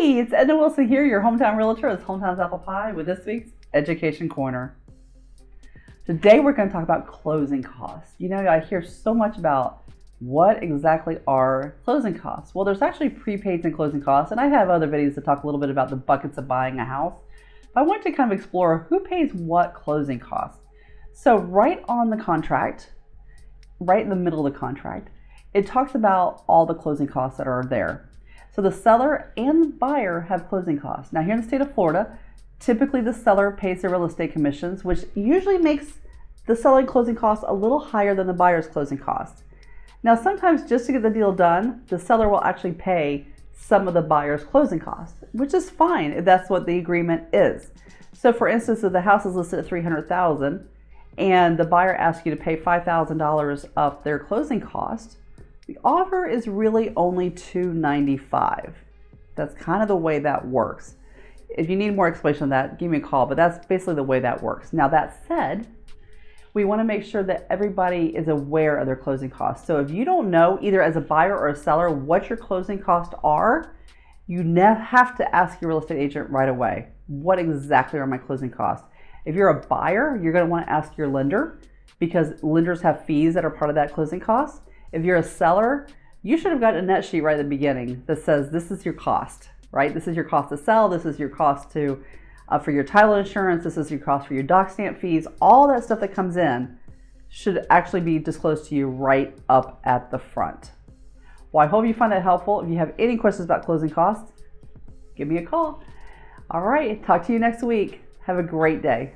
It's Edna Wilson here, your hometown realtor. It's Hometown's Apple Pie with this week's Education Corner. Today we're going to talk about closing costs. You know, I hear so much about what exactly are closing costs. Well, there's actually prepaids and closing costs, and I have other videos that talk a little bit about the buckets of buying a house. But I want to kind of explore who pays what closing costs. So right on the contract, right in the middle of the contract, it talks about all the closing costs that are there. So the seller and the buyer have closing costs. Now here in the state of Florida, typically the seller pays the real estate commissions, which usually makes the selling closing costs a little higher than the buyer's closing costs. Now sometimes just to get the deal done, the seller will actually pay some of the buyer's closing costs, which is fine if that's what the agreement is. So for instance, if the house is listed at $300,000 and the buyer asks you to pay $5,000 of their closing cost, the offer is really only $295. That's kind of the way that works. If you need more explanation on that, give me a call, but that's basically the way that works. Now that said, we want to make sure that everybody is aware of their closing costs. So if you don't know, either as a buyer or a seller, what your closing costs are, you have to ask your real estate agent right away. What exactly are my closing costs? If you're a buyer, you're going to want to ask your lender because lenders have fees that are part of that closing cost. If you're a seller, you should have gotten a net sheet right at the beginning that says this is your cost, right? This is your cost to sell. This is your cost to for your title insurance. This is your cost for your doc stamp fees. All that stuff that comes in should actually be disclosed to you right up at the front. Well, I hope you find that helpful. If you have any questions about closing costs, give me a call. All right, talk to you next week. Have a great day.